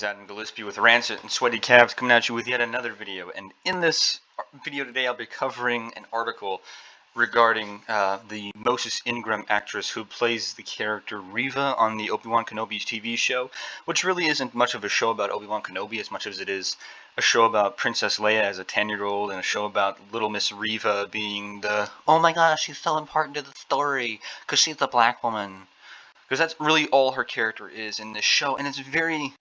Adam Gillespie with Rancid and Sweaty Calves coming at you with yet another video. And in this video today, I'll be covering an article regarding the Moses Ingram actress who plays the character Reva on the Obi-Wan Kenobi TV show, which really isn't much of a show about Obi-Wan Kenobi as much as it is a show about Princess Leia as a 10-year-old and a show about Little Miss Reva being the, oh my gosh, she's so important to the story because she's a black woman. Because that's really all her character is in this show, and it's very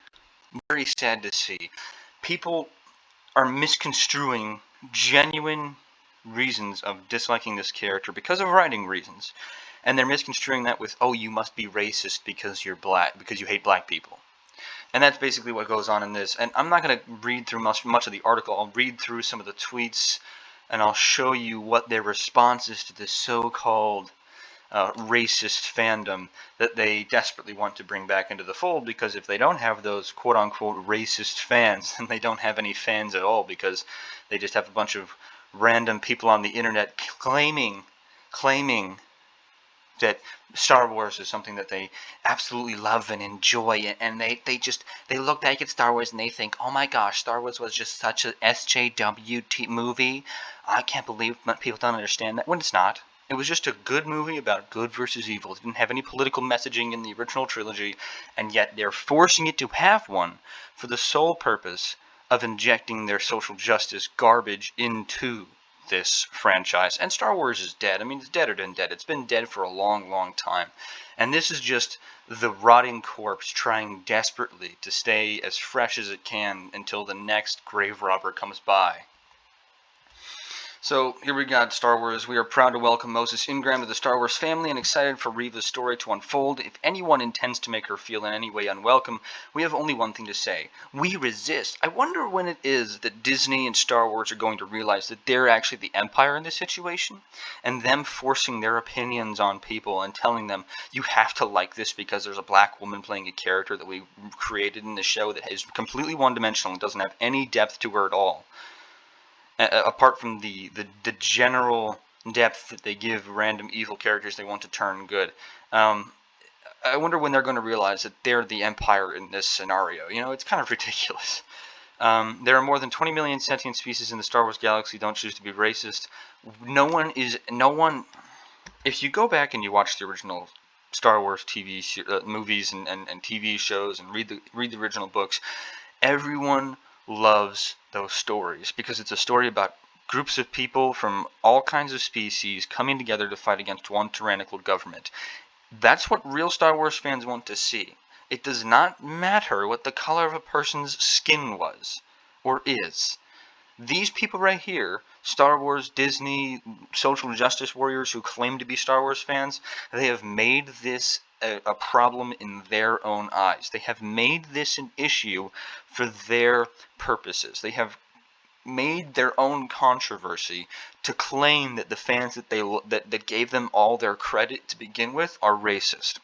sad to see. People are misconstruing genuine reasons of disliking this character because of writing reasons. And they're misconstruing that with, oh, you must be racist because you're black, because you hate black people. And that's basically what goes on in this. And I'm not going to read through much of the article. I'll read through some of the tweets, and I'll show you what their response is to this so-called racist fandom that they desperately want to bring back into the fold, because if they don't have those quote-unquote racist fans, then they don't have any fans at all, because they just have a bunch of random people on the internet claiming that Star Wars is something that they absolutely love and enjoy, and they look back at Star Wars and they think, oh my gosh, Star Wars was just such a SJW movie. I can't believe people don't understand that, when it's not. It was just a good movie about good versus evil. It didn't have any political messaging in the original trilogy, and yet they're forcing it to have one for the sole purpose of injecting their social justice garbage into this franchise. And Star Wars is dead. I mean, it's deader than dead. It's been dead for a long, long time. And this is just the rotting corpse trying desperately to stay as fresh as it can until the next grave robber comes by. So, here we got Star Wars. We are proud to welcome Moses Ingram to the Star Wars family and excited for Reva's story to unfold. If anyone intends to make her feel in any way unwelcome, we have only one thing to say. We resist. I wonder when it is that Disney and Star Wars are going to realize that they're actually the empire in this situation, and them forcing their opinions on people and telling them, you have to like this because there's a black woman playing a character that we created in the show that is completely one-dimensional and doesn't have any depth to her at all. Apart from the general depth that they give random evil characters they want to turn good. I wonder when they're going to realize that they're the empire in this scenario. You know, it's kind of ridiculous. There are more than 20 million sentient species in the Star Wars galaxy. Don't choose to be racist. No one. If you go back and you watch the original Star Wars TV movies and TV shows and read the original books, everyone loves those stories because it's a story about groups of people from all kinds of species coming together to fight against one tyrannical government. That's what real Star Wars fans want to see. It does not matter what the color of a person's skin was or is. These people right here, Star Wars, Disney, social justice warriors who claim to be Star Wars fans, they have made this a problem in their own eyes. They have made this an issue for their purposes. They have made their own controversy to claim that the fans that gave them all their credit to begin with are racist.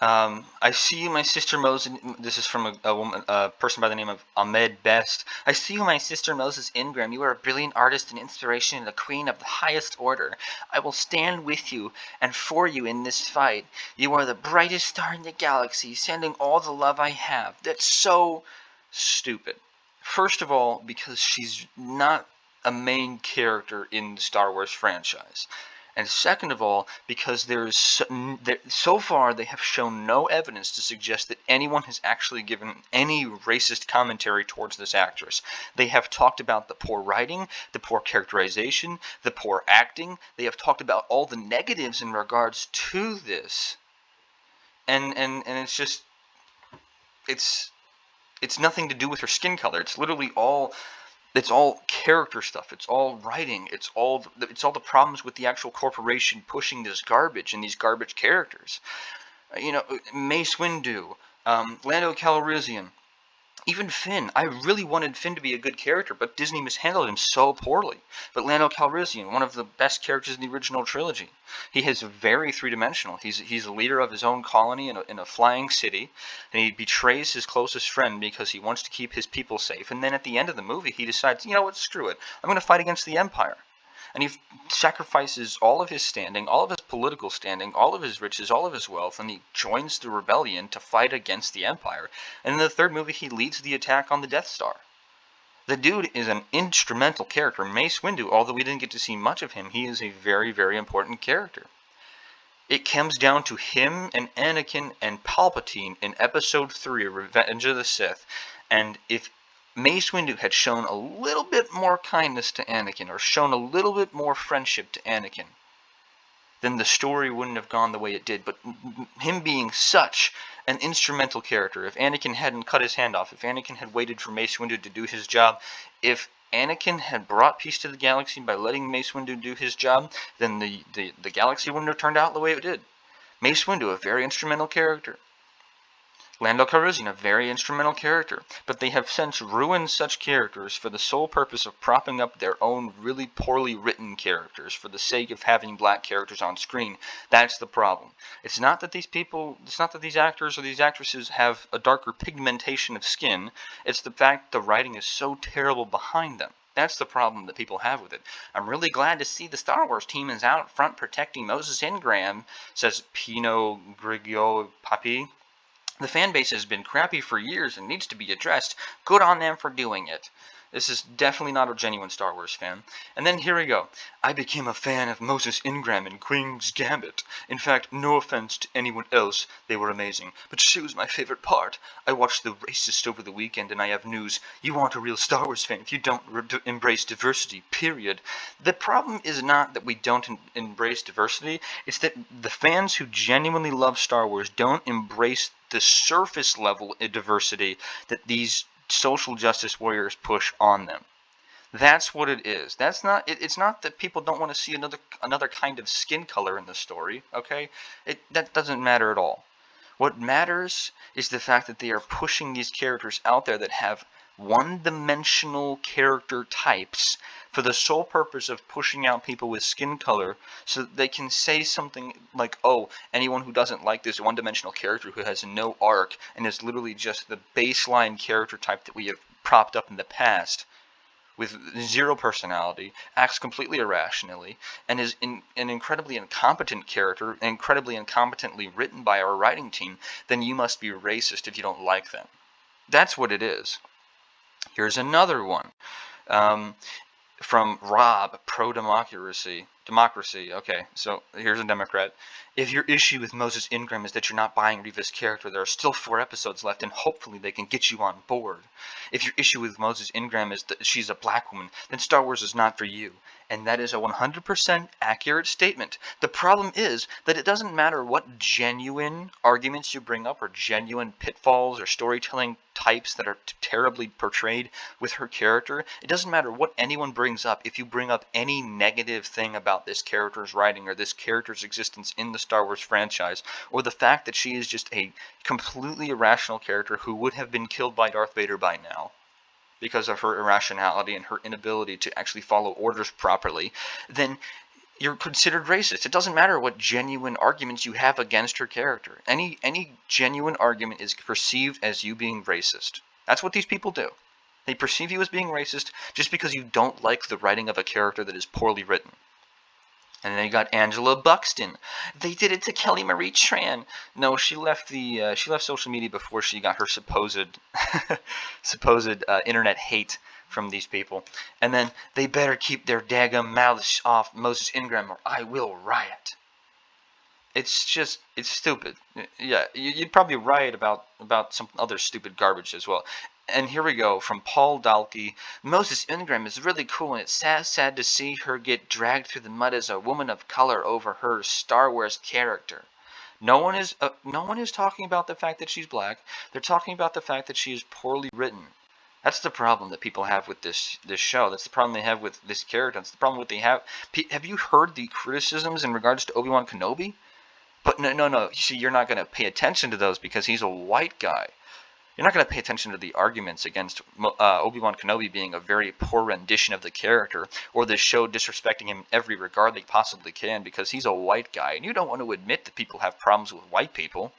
I see you, my sister Moses. This is from a person by the name of Ahmed Best. I see you, my sister Moses Ingram. You are a brilliant artist and inspiration and a queen of the highest order. I will stand with you and for you in this fight. You are the brightest star in the galaxy, sending all the love I have. That's so stupid. First of all, because she's not a main character in the Star Wars franchise. And second of all, because so far they have shown no evidence to suggest that anyone has actually given any racist commentary towards this actress. They have talked about the poor writing, the poor characterization, the poor acting. They have talked about all the negatives in regards to this. And it's just, it's nothing to do with her skin color. It's literally all... It's all character stuff. It's all writing. It's all the problems with the actual corporation pushing this garbage and these garbage characters. You know, Mace Windu, Lando Calrissian, even Finn. I really wanted Finn to be a good character, but Disney mishandled him so poorly. But Lando Calrissian, one of the best characters in the original trilogy. He is very three-dimensional. He's a leader of his own colony in a flying city, and he betrays his closest friend because he wants to keep his people safe. And then at the end of the movie, he decides, you know what, screw it. I'm going to fight against the Empire. and he sacrifices all of his standing, all of his political standing, all of his riches, all of his wealth, and he joins the rebellion to fight against the Empire. And in the third movie, he leads the attack on the Death Star. The dude is an instrumental character. Mace Windu, although we didn't get to see much of him, he is a very, very important character. It comes down to him and Anakin and Palpatine in Episode 3, Revenge of the Sith. And if Mace Windu had shown a little bit more kindness to Anakin, or shown a little bit more friendship to Anakin, then the story wouldn't have gone the way it did. But him being such an instrumental character, if Anakin hadn't cut his hand off, if Anakin had waited for Mace Windu to do his job, if Anakin had brought peace to the galaxy by letting Mace Windu do his job, then the galaxy wouldn't have turned out the way it did. Mace Windu, a very instrumental character. Lando Calrissian, a very instrumental character, but they have since ruined such characters for the sole purpose of propping up their own really poorly written characters for the sake of having black characters on screen. That's the problem. It's not that these actors or these actresses have a darker pigmentation of skin. It's the fact the writing is so terrible behind them. That's the problem that people have with it. I'm really glad to see the Star Wars team is out front protecting Moses Ingram, says Pino Grigio Papi. The fan base has been crappy for years and needs to be addressed. Good on them for doing it. This is definitely not a genuine Star Wars fan. And then here we go. I became a fan of Moses Ingram in Queen's Gambit. In fact, no offense to anyone else, they were amazing. But she was my favorite part. I watched The Racist over the weekend and I have news. You aren't a real Star Wars fan if you don't embrace diversity, period. The problem is not that we don't embrace diversity. It's that the fans who genuinely love Star Wars don't embrace the surface level diversity that these social justice warriors push on them. That's what it is. That's not. It's not that people don't want to see another kind of skin color in the story. Okay, that doesn't matter at all. What matters is the fact that they are pushing these characters out there that have one-dimensional character types for the sole purpose of pushing out people with skin color so that they can say something like, oh, anyone who doesn't like this one-dimensional character who has no arc and is literally just the baseline character type that we have propped up in the past with zero personality, acts completely irrationally, and is an incredibly incompetent character, incredibly incompetently written by our writing team, then you must be racist if you don't like them. That's what it is. Here's another one. From Rob, pro-democracy. Democracy, okay, so here's a Democrat. If your issue with Moses Ingram is that you're not buying Reva's character, there are still 4 episodes left, and hopefully they can get you on board. If your issue with Moses Ingram is that she's a black woman, then Star Wars is not for you. And that is a 100% accurate statement. The problem is that it doesn't matter what genuine arguments you bring up, or genuine pitfalls, or storytelling types that are terribly portrayed with her character. It doesn't matter what anyone brings up. If you bring up any negative thing about this character's writing, or this character's existence in the Star Wars franchise, or the fact that she is just a completely irrational character who would have been killed by Darth Vader by now, because of her irrationality and her inability to actually follow orders properly, then you're considered racist. It doesn't matter what genuine arguments you have against her character. Any genuine argument is perceived as you being racist. That's what these people do. They perceive you as being racist just because you don't like the writing of a character that is poorly written. And then you got Angela Buxton. They did it to Kelly Marie Tran. No, she left social media before she got her supposed internet hate from these people. And then they better keep their daggum mouths off Moses Ingram or I will riot. It's stupid. Yeah, you'd probably riot about some other stupid garbage as well. And here we go, from Paul Dalkey. Moses Ingram is really cool, and it's sad to see her get dragged through the mud as a woman of color over her Star Wars character. No one is talking about the fact that she's black. They're talking about the fact that she is poorly written. That's the problem that people have with this show. That's the problem they have with this character. That's the problem what they have. Have you heard the criticisms in regards to Obi-Wan Kenobi? But no. You see, you're not going to pay attention to those because he's a white guy. You're not going to pay attention to the arguments against Obi-Wan Kenobi being a very poor rendition of the character, or the show disrespecting him in every regard they possibly can because he's a white guy. And you don't want to admit that people have problems with white people,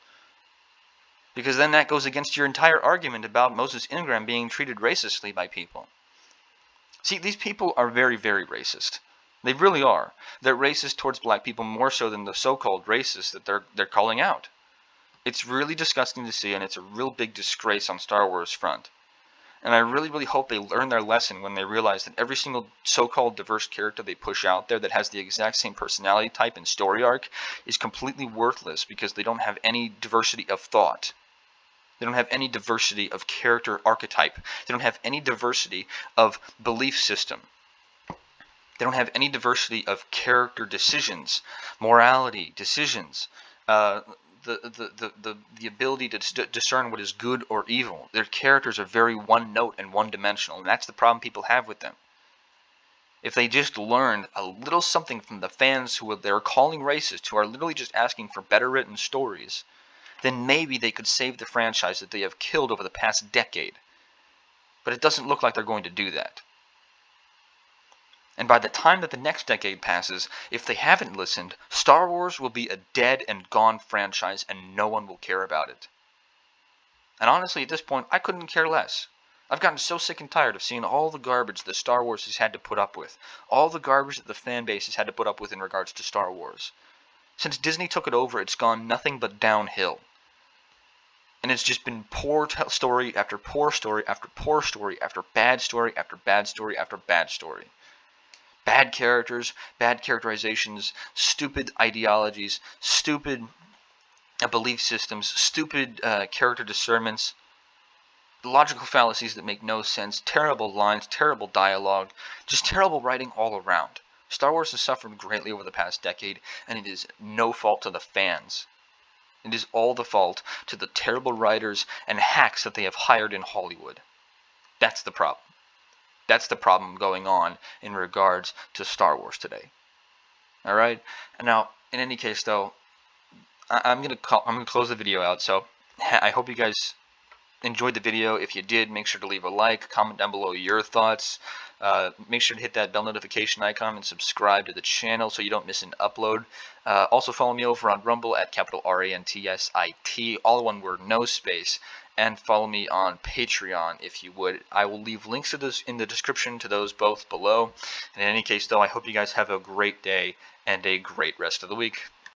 because then that goes against your entire argument about Moses Ingram being treated racistly by people. See, these people are very, very racist. They really are. They're racist towards black people more so than the so-called racists that they're calling out. It's really disgusting to see, and it's a real big disgrace on Star Wars front. And I really, really hope they learn their lesson when they realize that every single so-called diverse character they push out there that has the exact same personality type and story arc is completely worthless because they don't have any diversity of thought. They don't have any diversity of character archetype. They don't have any diversity of belief system. They don't have any diversity of character decisions, morality, decisions, the ability to discern what is good or evil. Their characters are very one note and one dimensional, and that's the problem people have with them. If they just learned a little something from the fans who they're calling racist, who are literally just asking for better written stories, then maybe they could save the franchise that they have killed over the past decade. But it doesn't look like they're going to do that. And by the time that the next decade passes, if they haven't listened, Star Wars will be a dead and gone franchise and no one will care about it. And honestly, at this point, I couldn't care less. I've gotten so sick and tired of seeing all the garbage that Star Wars has had to put up with. All the garbage that the fan base has had to put up with in regards to Star Wars. Since Disney took it over, it's gone nothing but downhill. And it's just been poor story after poor story after poor story after bad story after bad story after bad story. Bad characters, bad characterizations, stupid ideologies, stupid belief systems, stupid character discernments, logical fallacies that make no sense, terrible lines, terrible dialogue, just terrible writing all around. Star Wars has suffered greatly over the past decade, and it is no fault to the fans. It is all the fault to the terrible writers and hacks that they have hired in Hollywood. That's the problem. That's the problem going on in regards to Star Wars today. All right. And now, in any case, though, I'm gonna close the video out. So I hope you guys enjoyed the video. If you did, make sure to leave a like, comment down below your thoughts. Make sure to hit that bell notification icon and subscribe to the channel so you don't miss an upload. Also follow me over on Rumble at capital RANTSIT, all one word, no space. And follow me on Patreon if you would. I will leave links to this in the description to those both below. And in any case, though, I hope you guys have a great day and a great rest of the week.